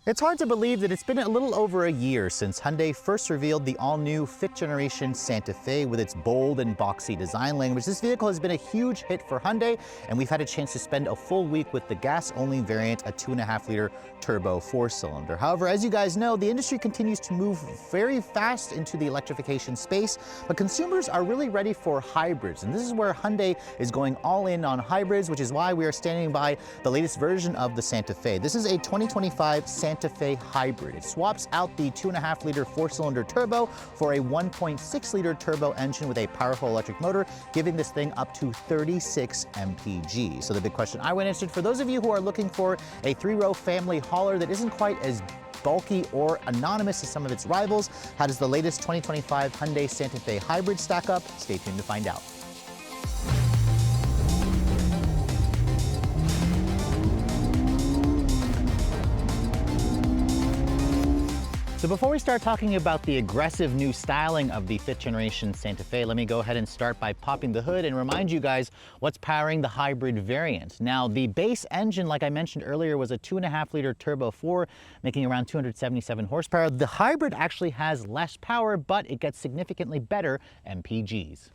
It's hard to believe that it's been a little over a year since Hyundai first revealed the all-new 5th generation Santa Fe with its bold and boxy design language. This vehicle has been a huge hit for Hyundai, and we've had a chance to spend a full week with the gas-only variant, a 2.5-liter turbo 4-cylinder. However, as you guys know, the industry continues to move very fast into the electrification space, but consumers are really ready for hybrids, and this is where Hyundai is going all in on hybrids, which is why we are standing by the latest version of the Santa Fe. This is a 2025 Santa Fe hybrid. It swaps out the 2.5-liter 4-cylinder turbo for a 1.6-liter turbo engine with a powerful electric motor, giving this thing up to 36 mpg. So the big question I went answered, for those of you who are looking for a 3-row family hauler that isn't quite as bulky or anonymous as some of its rivals, how does the latest 2025 Hyundai Santa Fe hybrid stack up? Stay tuned to find out. So before we start talking about the aggressive new styling of the 5th generation Santa Fe, let me go ahead and start by popping the hood and remind you guys what's powering the hybrid variant. Now, the base engine, like I mentioned earlier, was a 2.5-liter turbo 4, making around 277 horsepower. The hybrid actually has less power, but it gets significantly better MPGs.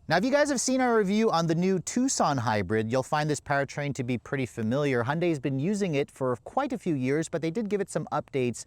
Now, if you guys have seen our review on the new Tucson hybrid, you'll find this powertrain to be pretty familiar. Hyundai's been using it for quite a few years, but they did give it some updates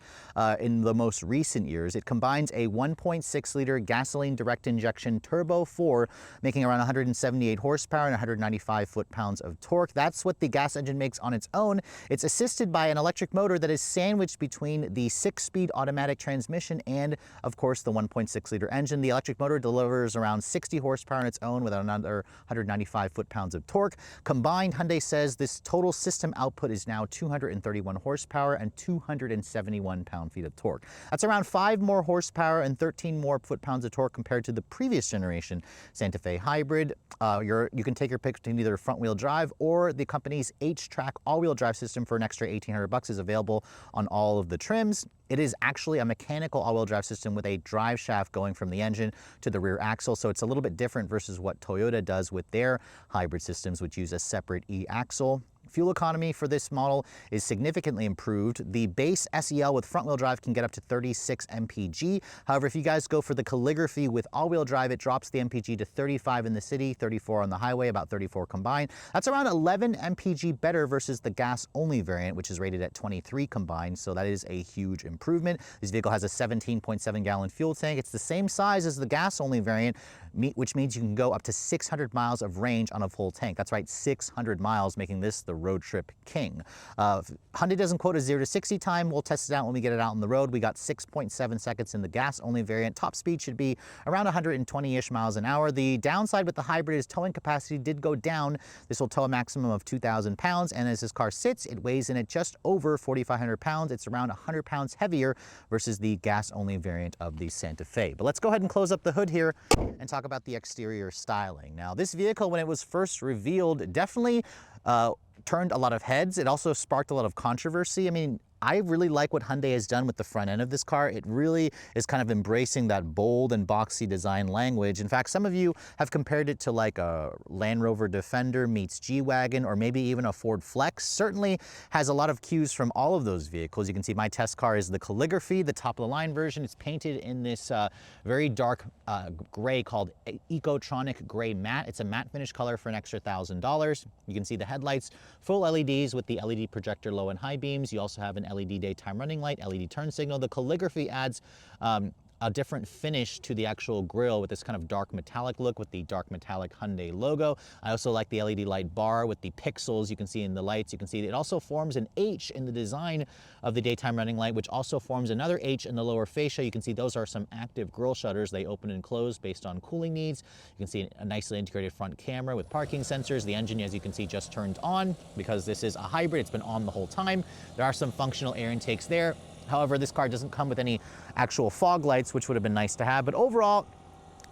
in the most recent years. It combines a 1.6-liter gasoline direct injection turbo 4, making around 178 horsepower and 195 foot-pounds of torque. That's what the gas engine makes on its own. It's assisted by an electric motor that is sandwiched between the 6-speed automatic transmission and, of course, the 1.6-liter engine. The electric motor delivers around 60 horsepower on its own with another 195 foot-pounds of torque. Combined, Hyundai says this total system output is now 231 horsepower and 271 pound-feet of torque. That's around 5 more horsepower and 13 more foot-pounds of torque compared to the previous generation Santa Fe hybrid. You can take your pick between either front-wheel drive or the company's H-Track all-wheel drive system for an extra $1,800 is available on all of the trims. It is actually a mechanical all-wheel drive system with a drive shaft going from the engine to the rear axle, so it's a little bit different versus what Toyota does with their hybrid systems, which use a separate e-axle. Fuel economy for this model is significantly improved. The base SEL with front-wheel drive can get up to 36 mpg. However, if you guys go for the Calligraphy with all-wheel drive, it drops the mpg to 35 in the city, 34 on the highway, about 34 combined. That's around 11 mpg better versus the gas-only variant, which is rated at 23 combined, so that is a huge improvement. This vehicle has a 17.7-gallon fuel tank. It's the same size as the gas-only variant, which means you can go up to 600 miles of range on a full tank. That's right, 600 miles, making this the road trip king. Hyundai doesn't quote a 0 to 60 time. We'll test it out when we get it out on the road. We got 6.7 seconds in the gas-only variant. Top speed should be around 120-ish miles an hour. The downside with the hybrid is towing capacity did go down. This will tow a maximum of 2,000 pounds, and as this car sits, it weighs in at just over 4,500 pounds. It's around 100 pounds heavier versus the gas-only variant of the Santa Fe. But let's go ahead and close up the hood here and talk about the exterior styling. Now, this vehicle, when it was first revealed, definitely turned a lot of heads. It also sparked a lot of controversy. I mean, I really like what Hyundai has done with the front end of this car. It really is kind of embracing that bold and boxy design language. In fact, some of you have compared it to like a Land Rover Defender meets G-Wagon, or maybe even a Ford Flex. Certainly has a lot of cues from all of those vehicles. You can see my test car is the Calligraphy, the top-of-the-line version. It's painted in this very dark gray called Ecotronic Gray Matte. It's a matte finish color for an extra $1,000. You can see the headlights, full LEDs with the LED projector low and high beams. You also have an LED daytime running light, LED turn signal. The Calligraphy adds a different finish to the actual grille with this kind of dark metallic look with the dark metallic Hyundai logo. I also like the LED light bar with the pixels you can see in the lights. You can see it also forms an H in the design of the daytime running light, which also forms another H in the lower fascia. You can see those are some active grille shutters. They open and close based on cooling needs. You can see a nicely integrated front camera with parking sensors. The engine, as you can see, just turned on because this is a hybrid. It's been on the whole time. There are some functional air intakes there. However, this car doesn't come with any actual fog lights, which would have been nice to have. But overall,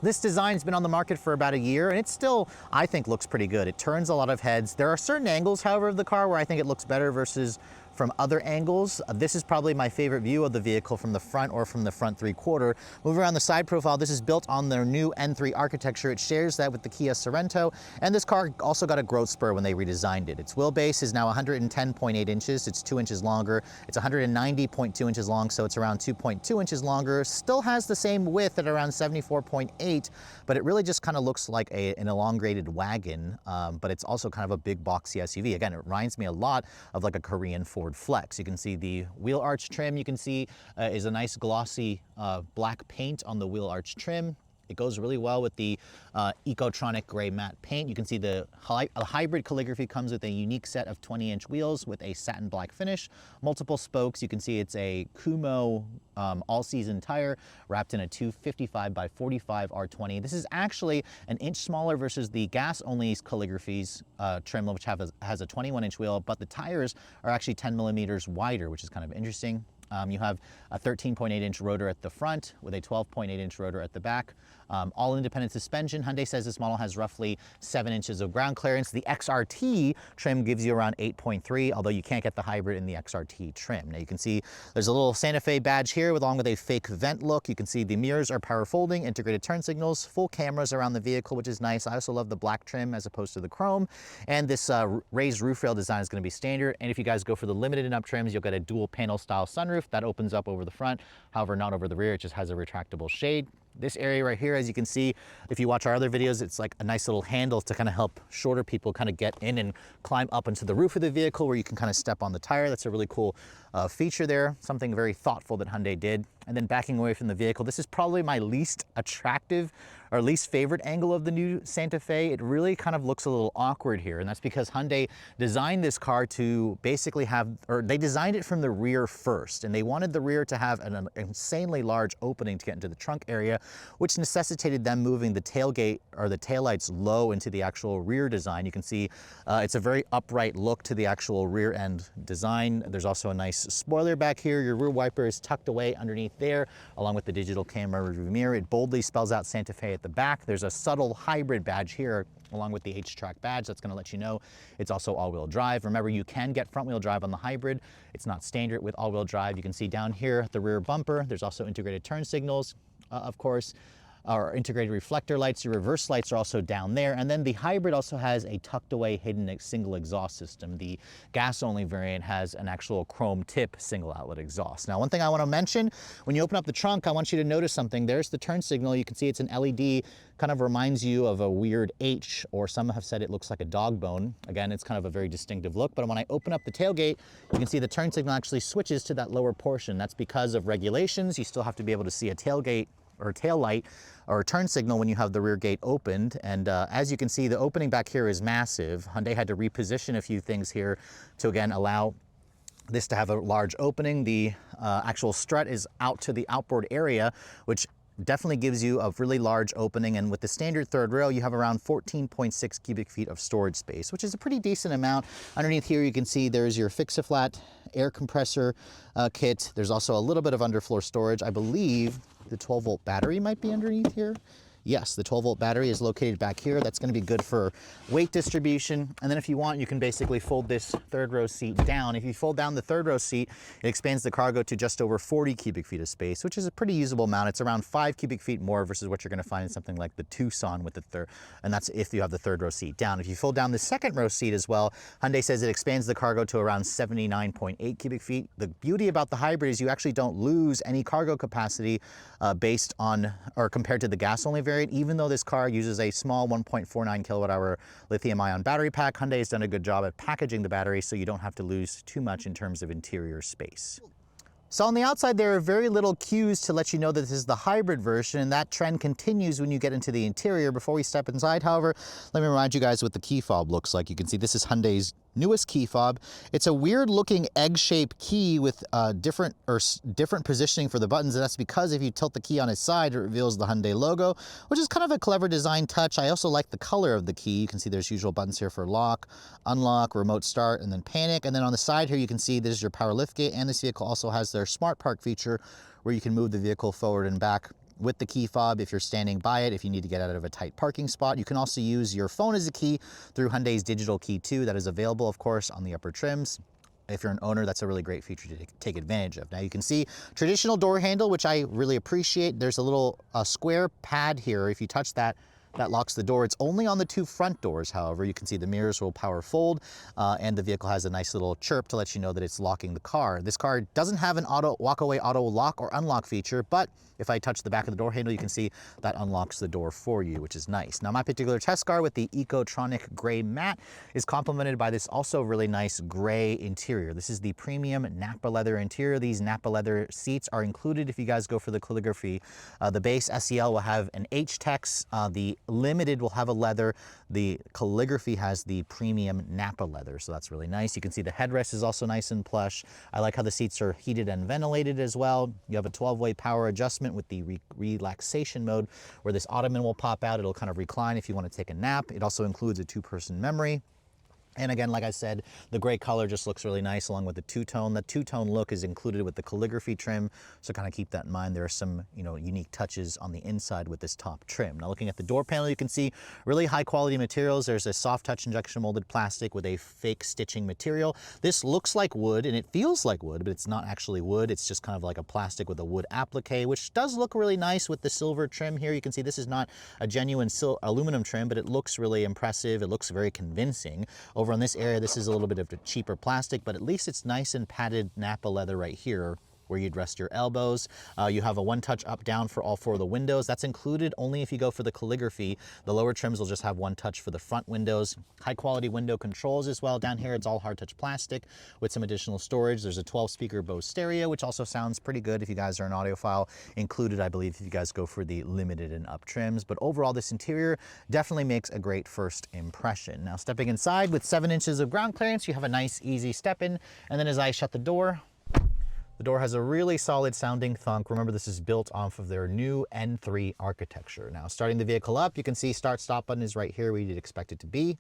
this design's been on the market for about a year, and it still, I think, looks pretty good. It turns a lot of heads. There are certain angles, however, of the car where I think it looks better versus from other angles. This is probably my favorite view of the vehicle from the front or from the front 3/4. Moving around the side profile, this is built on their new N3 architecture. It shares that with the Kia Sorento, and this car also got a growth spur when they redesigned it. Its wheelbase is now 110.8 inches. It's 2 inches longer. It's 190.2 inches long, so it's around 2.2 inches longer. Still has the same width at around 74.8, but it really just kind of looks like an elongated wagon, but it's also kind of a big boxy SUV. Again, it reminds me a lot of like a Korean Ford Flex. You can see the wheel arch trim, you can see is a nice glossy black paint on the wheel arch trim. It goes really well with the Ecotronic gray matte paint. You can see the hybrid calligraphy comes with a unique set of 20-inch wheels with a satin black finish, multiple spokes. You can see it's a Kumo all-season tire wrapped in a 255 by 45 R20. This is actually an inch smaller versus the gas-only calligraphies trim, which has a 21-inch wheel, but the tires are actually 10 millimeters wider, which is kind of interesting. You have a 13.8-inch rotor at the front with a 12.8-inch rotor at the back. All independent suspension. Hyundai says this model has roughly 7 inches of ground clearance. The XRT trim gives you around 8.3, although you can't get the hybrid in the XRT trim. Now you can see there's a little Santa Fe badge here along with a fake vent look. You can see the mirrors are power folding, integrated turn signals, full cameras around the vehicle, which is nice. I also love the black trim as opposed to the chrome. And this raised roof rail design is going to be standard. And if you guys go for the limited and up trims, you'll get a dual panel style sunroof that opens up over the front, however not over the rear. It just has a retractable shade. This area right here, as you can see, if you watch our other videos, it's like a nice little handle to kind of help shorter people kind of get in and climb up into the roof of the vehicle where you can kind of step on the tire. That's a really cool feature there, something very thoughtful that Hyundai did. And then backing away from the vehicle, this is probably my least attractive or least favorite angle of the new Santa Fe. It really kind of looks a little awkward here, and that's because Hyundai designed this car to basically they designed it from the rear first, and they wanted the rear to have an insanely large opening to get into the trunk area, which necessitated them moving the tailgate or the taillights low into the actual rear design. You can see it's a very upright look to the actual rear end design. There's also a nice spoiler back here. Your rear wiper is tucked away underneath there, along with the digital camera rearview mirror. It boldly spells out Santa Fe at the back. There's a subtle hybrid badge here along with the H-Track badge. That's going to let you know it's also all-wheel drive. Remember, you can get front-wheel drive on the hybrid. It's not standard with all-wheel drive. You can see down here the rear bumper. There's also integrated turn signals, of course. Our integrated reflector lights, your reverse lights are also down there. And then the hybrid also has a tucked away hidden single exhaust system. The gas only variant has an actual chrome tip single outlet exhaust. Now, one thing I want to mention, when you open up the trunk, I want you to notice something. There's the turn signal. You can see it's an LED, kind of reminds you of a weird H, or some have said it looks like a dog bone. Again, it's kind of a very distinctive look, but when I open up the tailgate, you can see the turn signal actually switches to that lower portion. That's because of regulations. You still have to be able to see a tailgate or tail light or a turn signal when you have the rear gate opened. And as you can see, the opening back here is massive. Hyundai had to reposition a few things here to again allow this to have a large opening. The actual strut is out to the outboard area, which definitely gives you a really large opening. And with the standard third rail, you have around 14.6 cubic feet of storage space, which is a pretty decent amount. Underneath here, you can see there's your fix-a-flat air compressor kit. There's also a little bit of underfloor storage. I believe the 12-volt battery might be underneath here. Yes, the 12-volt battery is located back here. That's going to be good for weight distribution. And then if you want, you can basically fold this third row seat down. If you fold down the third row seat, it expands the cargo to just over 40 cubic feet of space, which is a pretty usable amount. It's around 5 cubic feet more versus what you're going to find in something like the Tucson with the third, and that's if you have the third row seat down. If you fold down the second row seat as well, Hyundai says it expands the cargo to around 79.8 cubic feet. The beauty about the hybrid is you actually don't lose any cargo capacity based on or compared to the gas-only variant. Even though this car uses a small 1.49 kilowatt-hour lithium-ion battery pack, Hyundai has done a good job at packaging the battery so you don't have to lose too much in terms of interior space. So on the outside, there are very little cues to let you know that this is the hybrid version, and that trend continues when you get into the interior. Before we step inside, however, let me remind you guys what the key fob looks like. You can see this is Hyundai's newest key fob. It's a weird looking egg-shaped key with different positioning for the buttons, and that's because if you tilt the key on its side, it reveals the Hyundai logo, which is kind of a clever design touch. I also like the color of the key. You can see there's usual buttons here for lock, unlock, remote start, and then panic. And then on the side here, you can see this is your power liftgate, and this vehicle also has their Smart Park feature where you can move the vehicle forward and back with the key fob if you're standing by it, if you need to get out of a tight parking spot. You can also use your phone as a key through Hyundai's digital key 2 that is available, of course, on the upper trims. if you're an owner, that's a really great feature to take advantage of. Now you can see traditional door handle, which I really appreciate. There's a little square pad here. If you touch that, that locks the door. It's only on the 2 front doors, however. You can see the mirrors will power fold, and the vehicle has a nice little chirp to let you know that it's locking the car. This car doesn't have an walk-away auto lock or unlock feature, but if I touch the back of the door handle, you can see that unlocks the door for you, which is nice. Now, my particular test car with the Ecotronic Gray Matte is complemented by this also really nice gray interior. This is the premium Nappa leather interior. These Nappa leather seats are included if you guys go for the Calligraphy. The base SEL will have an H-Tex. The Limited will have a leather. The Calligraphy has the premium Nappa leather, so that's really nice. You can see the headrest is also nice and plush. I like how the seats are heated and ventilated as well. You have a 12-way power adjustment with the relaxation mode, where this ottoman will pop out. It'll kind of recline if you want to take a nap. It also includes a 2-person memory. And again, like I said, the gray color just looks really nice along with the two-tone. The two-tone look is included with the Calligraphy trim, so kind of keep that in mind. There are some, unique touches on the inside with this top trim. Now, looking at the door panel, you can see really high quality materials. There's a soft touch injection molded plastic with a fake stitching material. This looks like wood and it feels like wood, but it's not actually wood. It's just kind of like a plastic with a wood applique, which does look really nice with the silver trim here. You can see this is not a genuine aluminum trim, but it looks really impressive. It looks very convincing. Over on this area, this is a little bit of a cheaper plastic, but at least it's nice and padded Nappa leather right here where you'd rest your elbows. You have a 1-touch up down for all 4 of the windows. That's included only if you go for the Calligraphy. The lower trims will just have 1 touch for the front windows. High quality window controls as well. Down here, it's all hard touch plastic with some additional storage. There's a 12-speaker Bose stereo, which also sounds pretty good if you guys are an audiophile. Included, I believe, if you guys go for the limited and up trims. But overall, this interior definitely makes a great first impression. Now, stepping inside with 7 inches of ground clearance, you have a nice, easy step in. And then as I shut the door has a really solid sounding thunk. Remember, this is built off of their new N3 architecture. Now, starting the vehicle up, you can see start-stop button is right here where you'd expect it to be.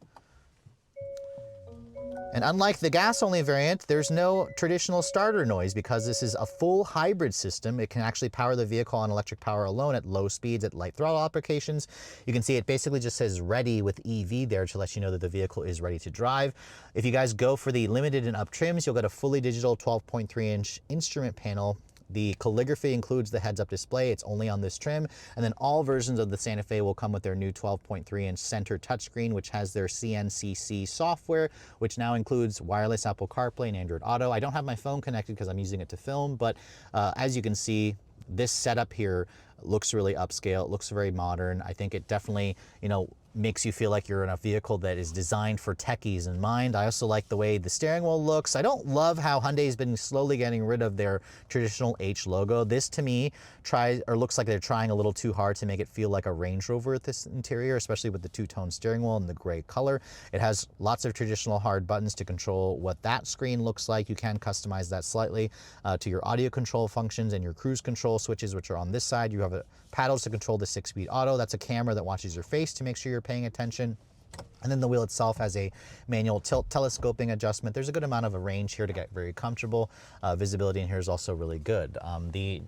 And unlike the gas-only variant, there's no traditional starter noise because this is a full hybrid system. It can actually power the vehicle on electric power alone at low speeds, at light throttle applications. You can see it basically just says ready with EV there to let you know that the vehicle is ready to drive. If you guys go for the limited and up trims, you'll get a fully digital 12.3-inch instrument panel. The Calligraphy includes the heads-up display. It's only on this trim. And then all versions of the Santa Fe will come with their new 12.3-inch center touchscreen, which has their CNCC software, which now includes wireless Apple CarPlay and Android Auto. I don't have my phone connected because I'm using it to film, but as you can see, this setup here looks really upscale. It looks very modern. I think it definitely, makes you feel like you're in a vehicle that is designed for techies in mind. I also like the way the steering wheel looks. I don't love how Hyundai's been slowly getting rid of their traditional H logo. This to me looks like they're trying a little too hard to make it feel like a Range Rover at this interior, especially with the 2-tone steering wheel and the gray color. It has lots of traditional hard buttons to control what that screen looks like. You can customize that slightly to your audio control functions and your cruise control switches, which are on this side. You have paddles to control the 6-speed auto. That's a camera that watches your face to make sure you're paying attention. And then the wheel itself has a manual tilt telescoping adjustment. There's a good amount of a range here to get very comfortable. Visibility in here is also really good. The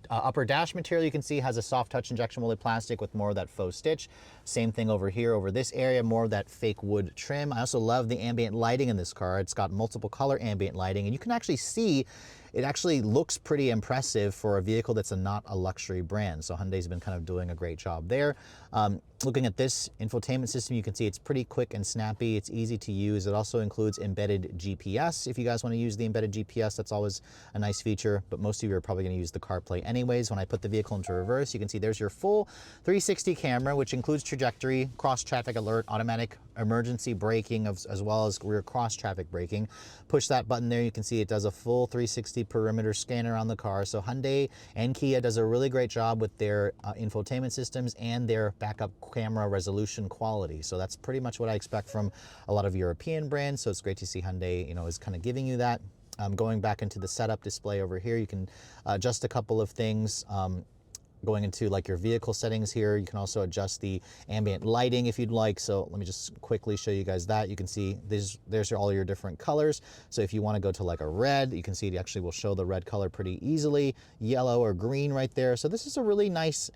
upper dash material you can see has a soft touch injection molded plastic with more of that faux stitch. Same thing over here, over this area, more of that fake wood trim. I also love the ambient lighting in this car. It's got multiple color ambient lighting, and you can actually see it actually looks pretty impressive for a vehicle that's not a luxury brand. So Hyundai's been kind of doing a great job there. Looking at this infotainment system, you can see it's pretty quick and snappy. It's easy to use. It also includes embedded GPS. If you guys want to use the embedded GPS, that's always a nice feature, but most of you are probably going to use the CarPlay anyways. When I put the vehicle into reverse, you can see there's your full 360 camera, which includes trajectory, cross traffic alert, automatic emergency braking, as well as rear cross traffic braking. Push that button there, you can see it does a full 360 perimeter scanner on the car. So Hyundai and Kia does a really great job with their infotainment systems and their backup camera resolution quality. So that's pretty much what I expect from a lot of European brands. So it's great to see Hyundai, is kind of giving you that. Going back into the setup display over here, you can adjust a couple of things. Going into like your vehicle settings here, you can also adjust the ambient lighting if you'd like. So let me just quickly show you guys that. You can see there's all your different colors. So if you want to go to like a red, you can see it actually will show the red color pretty easily. Yellow or green right there. So this is a really nice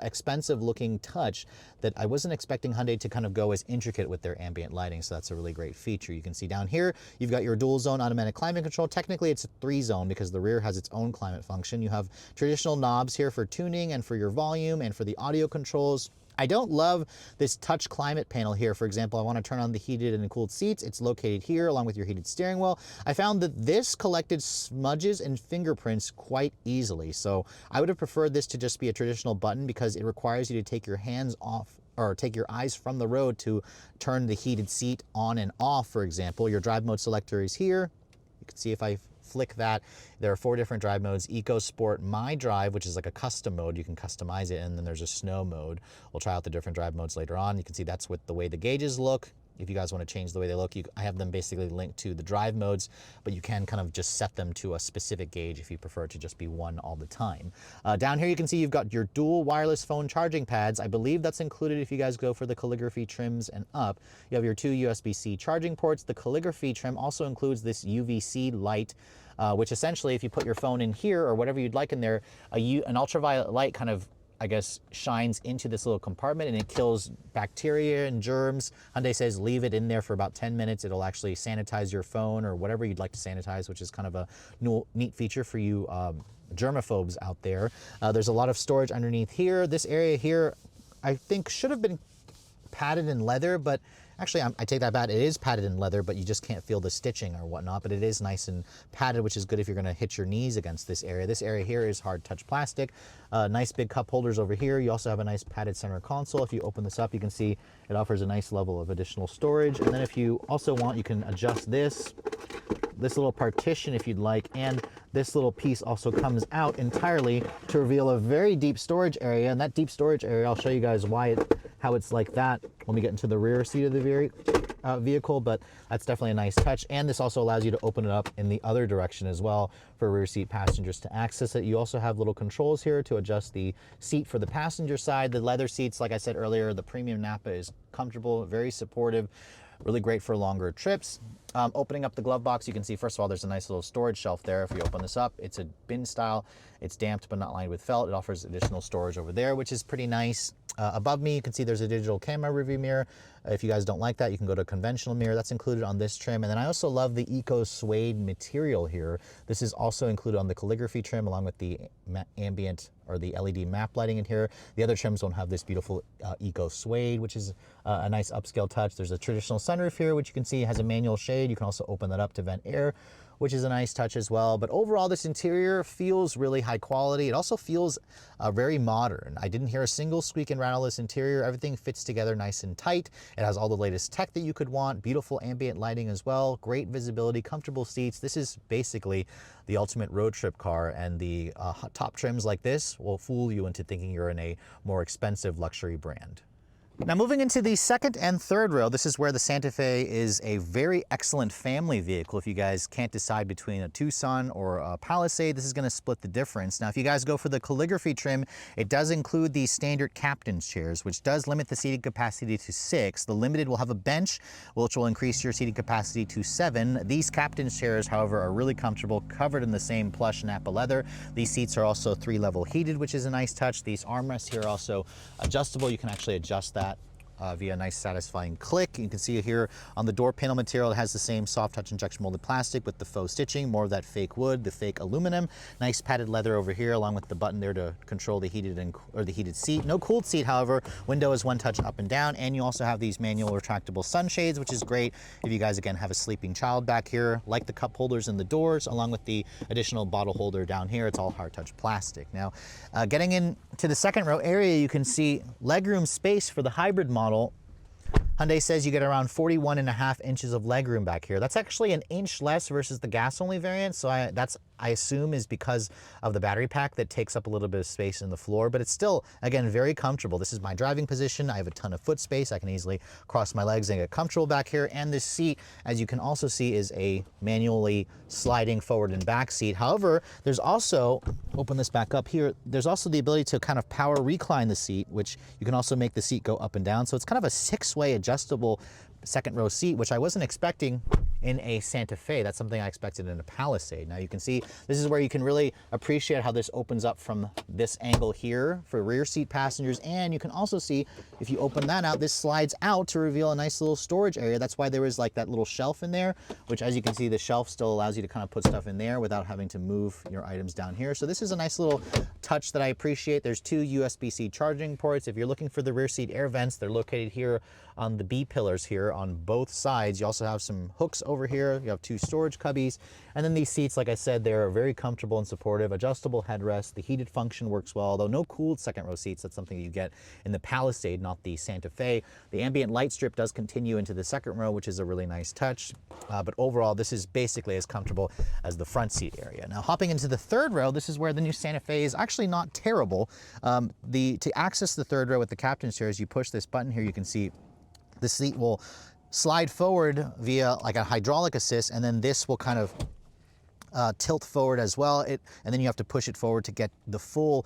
expensive looking touch that I wasn't expecting Hyundai to kind of go as intricate with their ambient lighting, so that's a really great feature. You can see down here, you've got your dual zone automatic climate control. Technically it's a 3-zone because the rear has its own climate function. You have traditional knobs here for tuning and for your volume and for the audio controls. I don't love this touch climate panel here. For example, I want to turn on the heated and cooled seats. It's located here along with your heated steering wheel. I found that this collected smudges and fingerprints quite easily. So I would have preferred this to just be a traditional button because it requires you to take your hands off or take your eyes from the road to turn the heated seat on and off, for example. Your drive mode selector is here. You can see if I flick that, there are 4 different drive modes: Eco, Sport, My Drive, which is like a custom mode. You can customize it, and then there's a snow mode. We'll try out the different drive modes later on. You can see that's with the way the gauges look. If you guys want to change the way they look, I have them basically linked to the drive modes, but you can kind of just set them to a specific gauge if you prefer it to just be one all the time. Down here you can see you've got your dual wireless phone charging pads. I believe that's included if you guys go for the Calligraphy trims and up. You have your 2 USB-C charging ports. The Calligraphy trim also includes this UVC light, which essentially if you put your phone in here or whatever you'd like in there, an ultraviolet light kind of, I guess, shines into this little compartment and it kills bacteria and germs. Hyundai says leave it in there for about 10 minutes. It'll actually sanitize your phone or whatever you'd like to sanitize, which is kind of a neat feature for you germaphobes out there. There's a lot of storage underneath here. This area here, I think, should have been padded in leather, but actually I take that back. It is padded in leather, but you just can't feel the stitching or whatnot, but it is nice and padded, which is good if you're gonna hit your knees against this area. This area here is hard touch plastic. Nice big cup holders over here. You also have a nice padded center console. If you open this up, you can see it offers a nice level of additional storage. And then if you also want, you can adjust this little partition if you'd like, and this little piece also comes out entirely to reveal a very deep storage area. And that deep storage area, I'll show you guys how it's like that when we get into the rear seat of the vehicle, but that's definitely a nice touch. And this also allows you to open it up in the other direction as well for rear seat passengers to access it. You also have little controls here to adjust the seat for the passenger side. The leather seats, like I said earlier, the premium Napa is comfortable, very supportive, really great for longer trips. Opening up the glove box, you can see, first of all, there's a nice little storage shelf there. If you open this up, it's a bin style. It's damped but not lined with felt. It offers additional storage over there, which is pretty nice. Above me, you can see there's a digital camera review mirror. If you guys don't like that, you can go to a conventional mirror. That's included on this trim. And then I also love the Eco Suede material here. This is also included on the Calligraphy trim along with the ambient or the LED map lighting in here. The other trims don't have this beautiful Eco Suede, which is a nice upscale touch. There's a traditional sunroof here, which you can see has a manual shade. You can also open that up to vent air, which is a nice touch as well. But overall, this interior feels really high quality. It also feels very modern. I didn't hear a single squeak and rattle this interior. Everything fits together nice and tight. It has all the latest tech that you could want, beautiful ambient lighting as well, great visibility, comfortable seats. This is basically the ultimate road trip car, and the top trims like this will fool you into thinking you're in a more expensive luxury brand. Now moving into the second and third row, this is where the Santa Fe is a very excellent family vehicle. If you guys can't decide between a Tucson or a Palisade, this is going to split the difference. Now if you guys go for the Calligraphy trim, it does include the standard captain's chairs, which does limit the seating capacity to 6. The Limited will have a bench, which will increase your seating capacity to 7. These captain's chairs, however, are really comfortable, covered in the same plush Napa leather. These seats are also 3-level heated, which is a nice touch. These armrests here are also adjustable. You can actually adjust that via a nice satisfying click. You can see here on the door panel material, it has the same soft touch injection molded plastic with the faux stitching, more of that fake wood, the fake aluminum. Nice padded leather over here, along with the button there to control the heated seat. No cooled seat, however. Window is one touch up and down, and you also have these manual retractable sunshades, which is great if you guys again have a sleeping child back here. Like the cup holders in the doors, along with the additional bottle holder down here, it's all hard touch plastic. Now, getting into the second row area, you can see legroom space for the hybrid model. Hyundai says you get around 41.5 inches of legroom back here. That's actually an inch less versus the gas-only variant, so I assume is because of the battery pack that takes up a little bit of space in the floor, but it's still, again, very comfortable. This is my driving position. I have a ton of foot space. I can easily cross my legs and get comfortable back here. And this seat, as you can also see, is a manually sliding forward and back seat. However, there's also, open this back up here, there's also the ability to kind of power recline the seat, which you can also make the seat go up and down. So it's kind of a 6-way adjustable second row seat, which I wasn't expecting in a Santa Fe. That's something I expected in a Palisade. Now you can see this is where you can really appreciate how this opens up from this angle here for rear seat passengers. And you can also see if you open that out, this slides out to reveal a nice little storage area. That's why there is like that little shelf in there, which as you can see, the shelf still allows you to kind of put stuff in there without having to move your items down here. So this is a nice little touch that I appreciate. There's two USB-C charging ports. If you're looking for the rear seat air vents, they're located here on the B pillars here on both sides. You also have some hooks over here. You have two storage cubbies. And then these seats, like I said, they're very comfortable and supportive. Adjustable headrest. The heated function works well, although no cooled second row seats. That's something you get in the Palisade, not the Santa Fe. The ambient light strip does continue into the second row, which is a really nice touch. But overall, this is basically as comfortable as the front seat area. Now, hopping into the third row, this is where the new Santa Fe is actually not terrible. To access the third row with the captain's chair, as you push this button here, you can see the seat will slide forward via like a hydraulic assist, and then this will kind of tilt forward as well. And then you have to push it forward to get the full,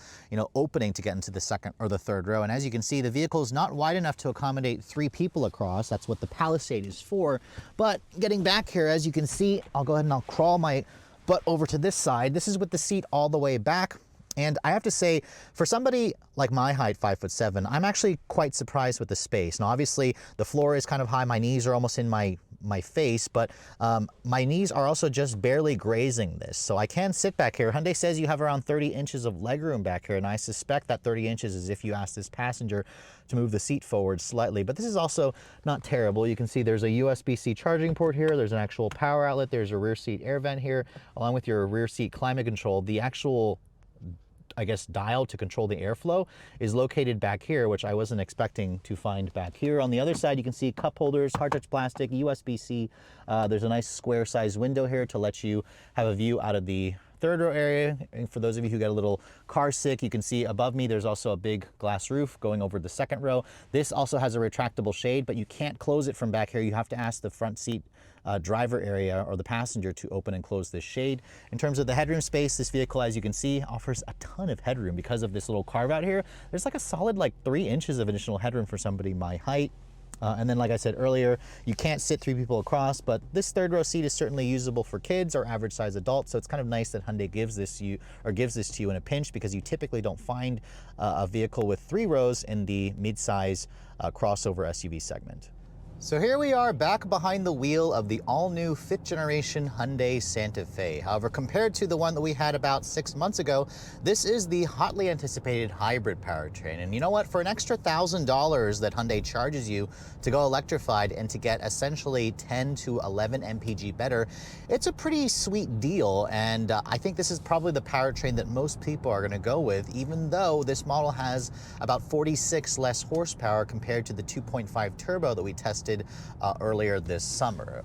opening to get into the second or the third row. And as you can see, the vehicle is not wide enough to accommodate 3 people across. That's what the Palisade is for. But getting back here, as you can see, I'll go ahead and I'll crawl my butt over to this side. This is with the seat all the way back. And I have to say, for somebody like my height, 5'7", I'm actually quite surprised with the space. Now, obviously, the floor is kind of high. My knees are almost in my face, but my knees are also just barely grazing this. So I can sit back here. Hyundai says you have around 30 inches of legroom back here, and I suspect that 30 inches is if you ask this passenger to move the seat forward slightly. But this is also not terrible. You can see there's a USB-C charging port here. There's an actual power outlet. There's a rear seat air vent here, along with your rear seat climate control. The actual dial to control the airflow is located back here, which I wasn't expecting to find back here. On the other side, you can see cup holders, hard touch plastic, USB-C. There's a nice square size window here to let you have a view out of the third row area. And for those of you who get a little car sick, you can see above me, there's also a big glass roof going over the second row. This also has a retractable shade, but you can't close it from back here. You have to ask the front seat driver area or the passenger to open and close this shade. In terms of the headroom space, this vehicle, as you can see, offers a ton of headroom because of this little carve out here. There's like a solid 3 inches of additional headroom for somebody my height. And then, like I said earlier, you can't sit 3 people across, but this third row seat is certainly usable for kids or average size adults. So it's kind of nice that Hyundai gives this to you in a pinch, because you typically don't find a vehicle with 3 rows in the mid-size crossover SUV segment. So here we are back behind the wheel of the all-new 5th generation Hyundai Santa Fe. However, compared to the one that we had about 6 months ago, this is the hotly anticipated hybrid powertrain. And you know what? For an extra $1,000 that Hyundai charges you to go electrified and to get essentially 10 to 11 mpg better, it's a pretty sweet deal. And I think this is probably the powertrain that most people are going to go with, even though this model has about 46 less horsepower compared to the 2.5 turbo that we tested earlier this summer.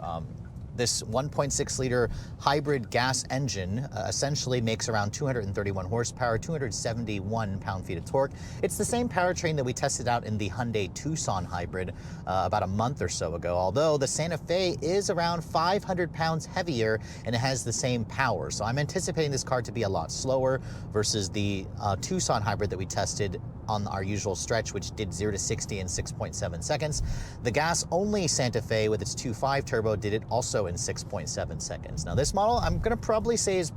This 1.6-liter hybrid gas engine essentially makes around 231 horsepower, 271 pound-feet of torque. It's the same powertrain that we tested out in the Hyundai Tucson hybrid about a month or so ago, although the Santa Fe is around 500 pounds heavier and it has the same power. So I'm anticipating this car to be a lot slower versus the Tucson hybrid that we tested on our usual stretch, which did 0 to 60 in 6.7 seconds. The gas-only Santa Fe with its 2.5 turbo did it also in 6.7 seconds. Now this model, I'm gonna probably say is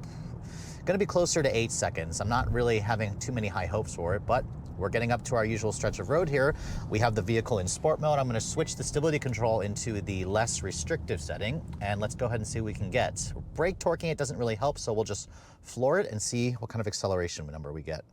gonna be closer to 8 seconds. I'm not really having too many high hopes for it, but we're getting up to our usual stretch of road here. We have the vehicle in sport mode. I'm gonna switch the stability control into the less restrictive setting, and let's go ahead and see what we can get. Brake torquing, it doesn't really help, so we'll just floor it and see what kind of acceleration number we get.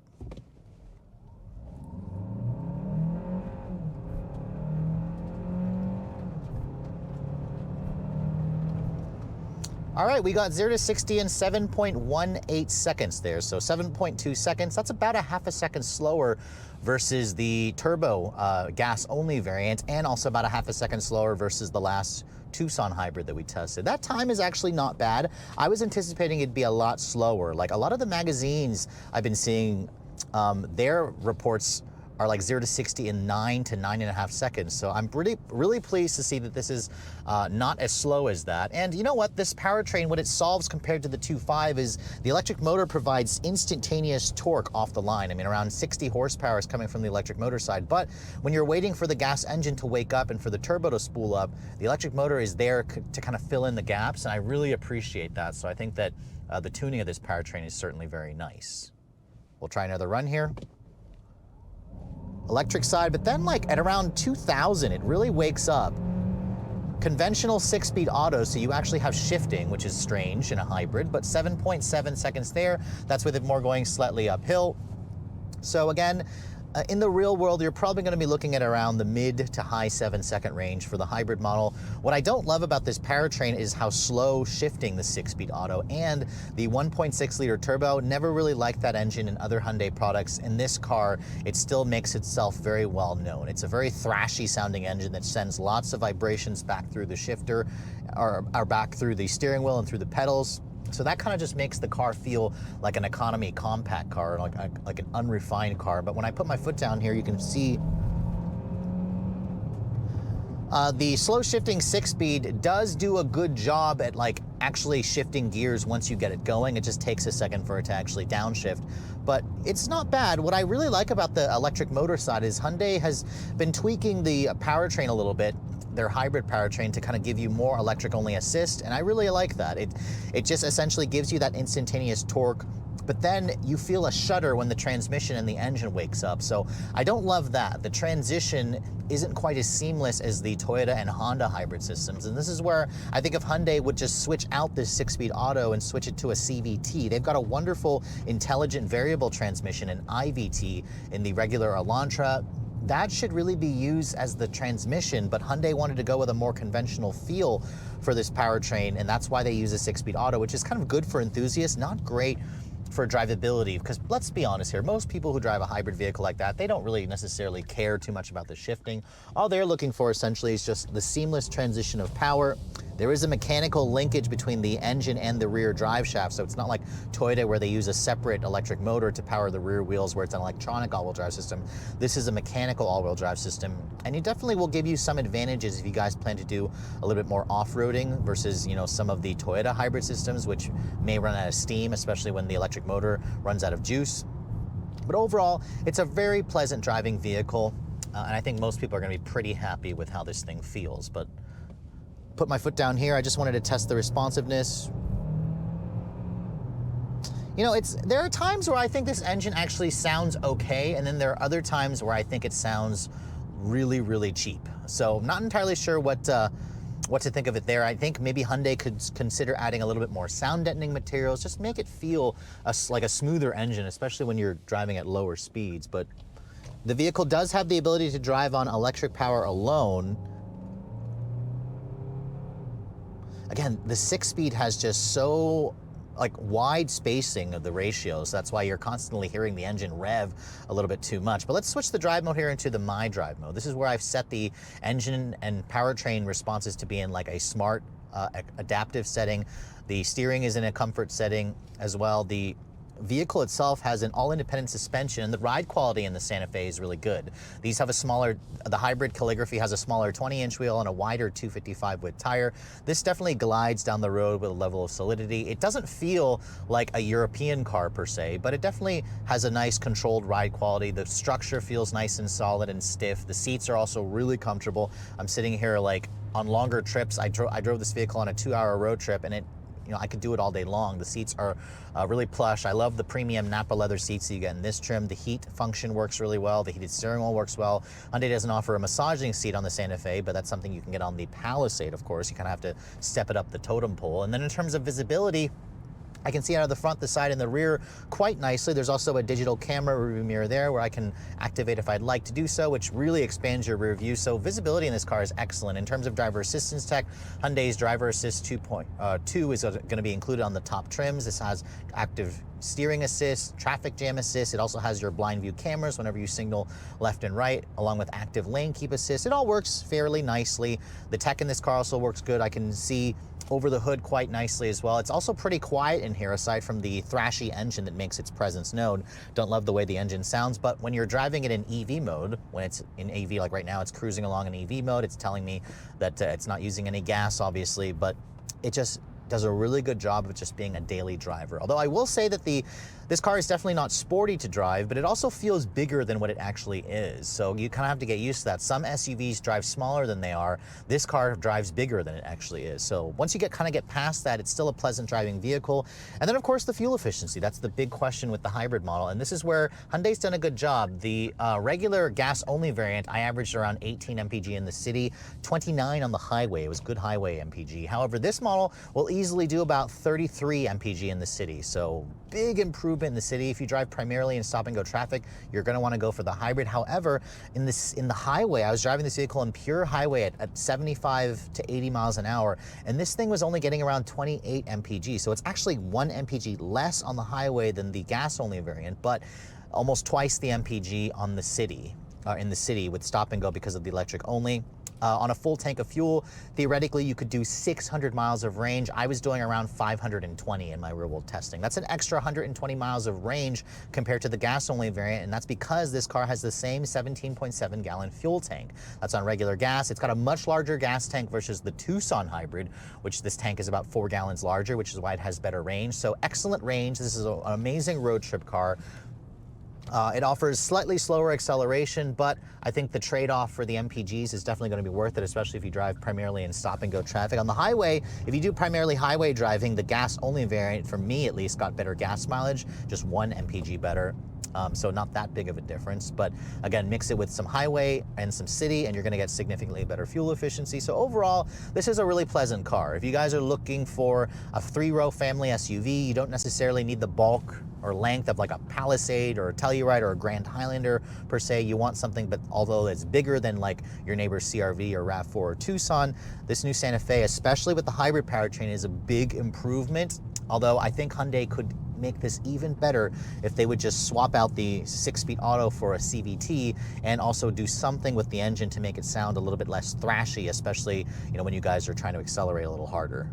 All right, we got 0 to 60 in 7.18 seconds there. So 7.2 seconds, that's about a half a second slower versus the turbo gas-only variant, and also about a half a second slower versus the last Tucson hybrid that we tested. That time is actually not bad. I was anticipating it'd be a lot slower. Like a lot of the magazines I've been seeing, their reports are like 0 to 60 in 9 to 9.5 seconds. So I'm really pleased to see that this is not as slow as that. And you know what? This powertrain, what it solves compared to the 2.5 is the electric motor provides instantaneous torque off the line. I mean, around 60 horsepower is coming from the electric motor side. But when you're waiting for the gas engine to wake up and for the turbo to spool up, the electric motor is there to kind of fill in the gaps. And I really appreciate that. So I think that the tuning of this powertrain is certainly very nice. We'll try another run here. Electric side, but then like at around 2,000, it really wakes up. Conventional 6-speed auto, so you actually have shifting, which is strange in a hybrid, but 7.7 seconds there. That's with it more going slightly uphill. So again, in the real world, you're probably going to be looking at around the mid to high 7-second range for the hybrid model. What I don't love about this powertrain is how slow shifting the 6-speed auto and the 1.6-liter turbo. Never really liked that engine in other Hyundai products. In this car, it still makes itself very well known. It's a very thrashy sounding engine that sends lots of vibrations back through the shifter or back through the steering wheel and through the pedals. So that kind of just makes the car feel like an economy compact car, like an unrefined car. But when I put my foot down here, you can see the slow shifting 6-speed does do a good job at like actually shifting gears once you get it going. It just takes a second for it to actually downshift, but it's not bad. What I really like about the electric motor side is Hyundai has been tweaking the powertrain a little bit, their hybrid powertrain, to kind of give you more electric only assist, and I really like that. It just essentially gives you that instantaneous torque, but then you feel a shudder when the transmission and the engine wakes up. So I don't love that. The transition isn't quite as seamless as the Toyota and Honda hybrid systems. And this is where I think if Hyundai would just switch out this 6-speed auto and switch it to a CVT, they've got a wonderful intelligent variable transmission, an IVT, in the regular Elantra. That should really be used as the transmission, but Hyundai wanted to go with a more conventional feel for this powertrain, and that's why they use a 6-speed auto, which is kind of good for enthusiasts, not great for drivability, because let's be honest here, most people who drive a hybrid vehicle like that, they don't really necessarily care too much about the shifting. All they're looking for essentially is just the seamless transition of power. There is a mechanical linkage between the engine and the rear drive shaft, so it's not like Toyota where they use a separate electric motor to power the rear wheels where it's an electronic all-wheel drive system. This is a mechanical all-wheel drive system, and it definitely will give you some advantages if you guys plan to do a little bit more off-roading versus, you know, some of the Toyota hybrid systems, which may run out of steam, especially when the electric motor runs out of juice. But overall, it's a very pleasant driving vehicle, and I think most people are going to be pretty happy with how this thing feels. But put my foot down here, I just wanted to test the responsiveness. You know, there are times where I think this engine actually sounds okay, and then there are other times where I think it sounds really, really cheap. So I'm not entirely sure what to think of it there. I think maybe Hyundai could consider adding a little bit more sound deadening materials, just make it feel like a smoother engine, especially when you're driving at lower speeds. But the vehicle does have the ability to drive on electric power alone. Again, the 6-speed has just so like wide spacing of the ratios. That's why you're constantly hearing the engine rev a little bit too much. But let's switch the drive mode here into the My Drive mode. This is where I've set the engine and powertrain responses to be in like a smart adaptive setting. The steering is in a comfort setting as well. The vehicle itself has an all-independent suspension, and the ride quality in the Santa Fe is really good. These have a smaller, the hybrid Calligraphy has a smaller 20-inch wheel and a wider 255 width tire. This definitely glides down the road with a level of solidity. It doesn't feel like a European car per se, but it definitely has a nice controlled ride quality. The structure feels nice and solid and stiff. The seats are also really comfortable. I'm sitting here like on longer trips. I drove this vehicle on a 2-hour road trip, and I could do it all day long. The seats are really plush. I love the premium Napa leather seats that you get in this trim. The heat function works really well. The heated steering wheel works well. Hyundai doesn't offer a massaging seat on the Santa Fe, but that's something you can get on the Palisade, of course. You kind of have to step it up the totem pole. And then in terms of visibility, I can see out of the front, the side, and the rear quite nicely. There's also a digital camera rearview mirror there where I can activate if I'd like to do so, which really expands your rear view. So visibility in this car is excellent. In terms of driver assistance tech, Hyundai's Driver Assist 2.2 is going to be included on the top trims. This has active steering assist, traffic jam assist. It also has your blind view cameras whenever you signal left and right, along with active lane keep assist. It all works fairly nicely. The tech in this car also works good. I can see over the hood quite nicely as well. It's also pretty quiet in here, aside from the thrashy engine that makes its presence known. Don't love the way the engine sounds, but when you're driving it in EV mode, when it's in AV, like right now, it's cruising along in EV mode. It's telling me that it's not using any gas, obviously, but it just does a really good job of just being a daily driver. Although I will say that this car is definitely not sporty to drive, but it also feels bigger than what it actually is. So you kind of have to get used to that. Some SUVs drive smaller than they are. This car drives bigger than it actually is. So once you kind of get past that, it's still a pleasant driving vehicle. And then of course the fuel efficiency. That's the big question with the hybrid model. And this is where Hyundai's done a good job. The regular gas only variant, I averaged around 18 mpg in the city, 29 on the highway. It was good highway mpg. However, this model will easily do about 33 mpg in the city. So big improvement in the city. If you drive primarily in stop and go traffic, you're going to want to go for the hybrid. However, in the highway, I was driving this vehicle in pure highway at 75 to 80 miles an hour, and this thing was only getting around 28 mpg. So it's actually 1 mpg less on the highway than the gas only variant, but almost twice the mpg on the city, in the city with stop and go because of the electric only. On a full tank of fuel, theoretically, you could do 600 miles of range. I was doing around 520 in my real world testing. That's an extra 120 miles of range compared to the gas only variant, and that's because this car has the same 17.7 gallon fuel tank. That's on regular gas. It's got a much larger gas tank versus the Tucson hybrid, which this tank is about 4 gallons larger, which is why it has better range. So excellent range. This is an amazing road trip car. It offers slightly slower acceleration, but I think the trade-off for the MPGs is definitely going to be worth it, especially if you drive primarily in stop-and-go traffic. On the highway, if you do primarily highway driving, the gas-only variant, for me at least, got better gas mileage, just 1 MPG better. So not that big of a difference, but again, mix it with some highway and some city and you're gonna get significantly better fuel efficiency. So overall, this is a really pleasant car. If you guys are looking for a 3-row family SUV, you don't necessarily need the bulk or length of like a Palisade or a Telluride or a Grand Highlander per se. You want something, but although it's bigger than like your neighbor's CRV or RAV4 or Tucson, this new Santa Fe, especially with the hybrid powertrain, is a big improvement. Although I think Hyundai could make this even better if they would just swap out the 6-speed auto for a CVT and also do something with the engine to make it sound a little bit less thrashy, especially, you know, when you guys are trying to accelerate a little harder.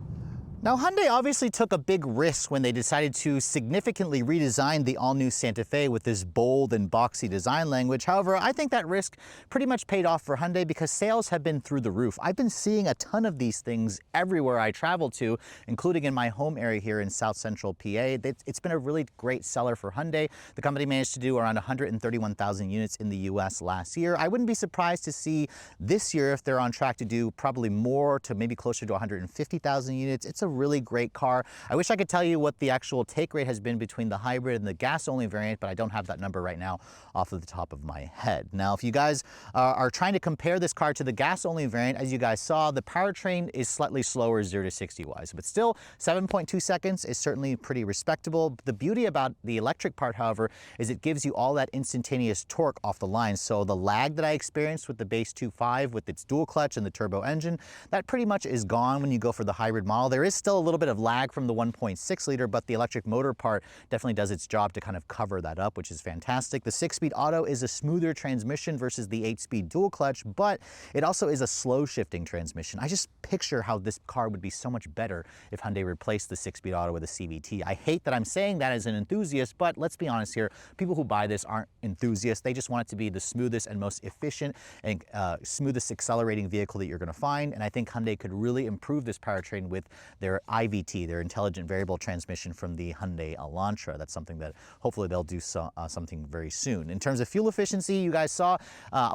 Now, Hyundai obviously took a big risk when they decided to significantly redesign the all-new Santa Fe with this bold and boxy design language. However, I think that risk pretty much paid off for Hyundai because sales have been through the roof. I've been seeing a ton of these things everywhere I travel to, including in my home area here in South Central PA. It's been a really great seller for Hyundai. The company managed to do around 131,000 units in the US last year. I wouldn't be surprised to see this year if they're on track to do probably more, to maybe closer to 150,000 units. It's a really great car. I wish I could tell you what the actual take rate has been between the hybrid and the gas only variant, but I don't have that number right now off of the top of my head. Now, if you guys are trying to compare this car to the gas only variant, as you guys saw, the powertrain is slightly slower 0 to 60 wise, but still 7.2 seconds is certainly pretty respectable. The beauty about the electric part, however, is it gives you all that instantaneous torque off the line. So the lag that I experienced with the base 2.5 with its dual clutch and the turbo engine, that pretty much is gone when you go for the hybrid model. There is still a little bit of lag from the 1.6 liter, but the electric motor part definitely does its job to kind of cover that up, which is fantastic. The 6-speed auto is a smoother transmission versus the 8-speed dual clutch, but it also is a slow shifting transmission. I just picture how this car would be so much better if Hyundai replaced the 6-speed auto with a CVT. I hate that I'm saying that as an enthusiast, but let's be honest here, people who buy this aren't enthusiasts. They just want it to be the smoothest and most efficient and smoothest accelerating vehicle that you're going to find, and I think Hyundai could really improve this powertrain with their IVT, their intelligent variable transmission from the Hyundai Elantra. That's something that hopefully they'll do something very soon. In terms of fuel efficiency, you guys saw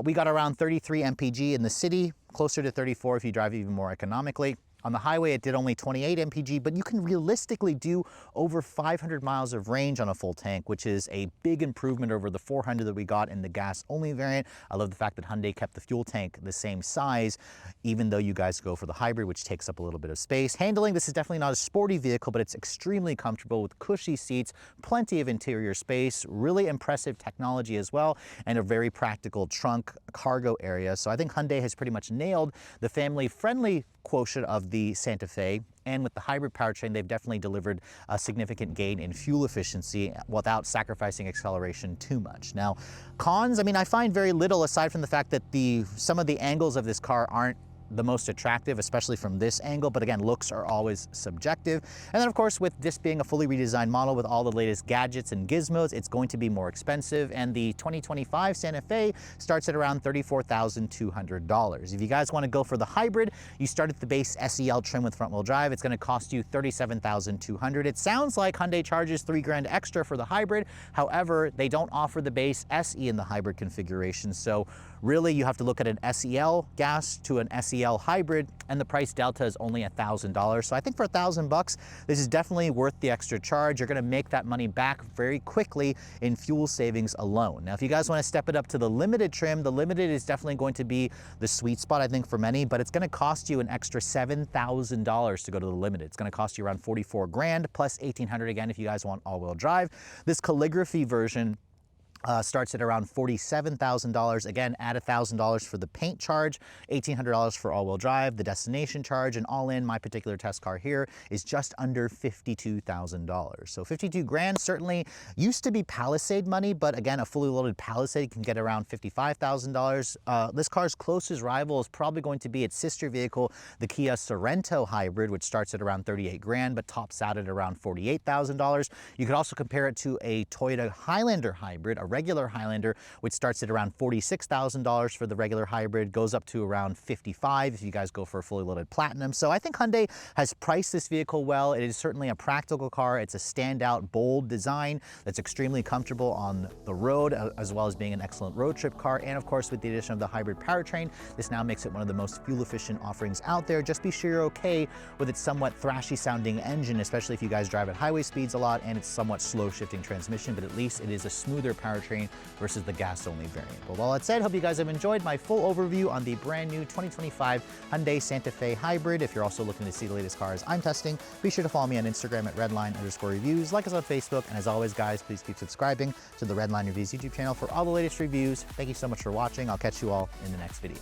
we got around 33 mpg in the city, closer to 34 if you drive even more economically. On the highway, it did only 28 mpg, but you can realistically do over 500 miles of range on a full tank, which is a big improvement over the 400 that we got in the gas-only variant. I love the fact that Hyundai kept the fuel tank the same size, even though you guys go for the hybrid, which takes up a little bit of space. Handling, this is definitely not a sporty vehicle, but it's extremely comfortable with cushy seats, plenty of interior space, really impressive technology as well, and a very practical trunk cargo area. So I think Hyundai has pretty much nailed the family-friendly quotient of the Santa Fe, and with the hybrid powertrain, they've definitely delivered a significant gain in fuel efficiency without sacrificing acceleration too much. Now, cons, I mean, I find very little aside from the fact that some of the angles of this car aren't the most attractive, especially from this angle, but again, looks are always subjective. And then of course, with this being a fully redesigned model with all the latest gadgets and gizmos, it's going to be more expensive. And the 2025 Santa Fe starts at around $34,200. If you guys want to go for the hybrid, you start at the base SEL trim with front wheel drive. It's going to cost you $37,200. It sounds like Hyundai charges $3,000 extra for the hybrid. However, they don't offer the base SE in the hybrid configuration. So really you have to look at an SEL gas to an SEL hybrid, and the price delta is only $1,000. So I think for $1,000, this is definitely worth the extra charge. You're gonna make that money back very quickly in fuel savings alone. Now, if you guys wanna step it up to the limited trim, the limited is definitely going to be the sweet spot, I think, for many, but it's gonna cost you an extra $7,000 to go to the limited. It's gonna cost you around 44 grand plus 1,800 again if you guys want all-wheel drive. This Calligraphy version starts at around $47,000. Again, add $1,000 for the paint charge, $1,800 for all-wheel drive, the destination charge, and all in, my particular test car here is just under $52,000. So 52 grand certainly used to be Palisade money, but again, a fully loaded Palisade can get around $55,000. This car's closest rival is probably going to be its sister vehicle, the Kia Sorento hybrid, which starts at around 38 grand, but tops out at around $48,000. You could also compare it to a Toyota Highlander hybrid, a regular Highlander, which starts at around $46,000 for the regular hybrid, goes up to around $55,000 if you guys go for a fully loaded Platinum. So I think Hyundai has priced this vehicle well. It is certainly a practical car. It's a standout, bold design that's extremely comfortable on the road, as well as being an excellent road trip car. And of course, with the addition of the hybrid powertrain, this now makes it one of the most fuel-efficient offerings out there. Just be sure you're okay with its somewhat thrashy sounding engine, especially if you guys drive at highway speeds a lot, and it's somewhat slow shifting transmission, but at least it is a smoother powertrain versus the gas-only variant. But while that said, hope you guys have enjoyed my full overview on the brand new 2025 Hyundai Santa Fe Hybrid. If you're also looking to see the latest cars I'm testing, be sure to follow me on Instagram at redline_reviews, like us on Facebook, and as always, guys, please keep subscribing to the Redline Reviews YouTube channel for all the latest reviews. Thank you so much for watching. I'll catch you all in the next video.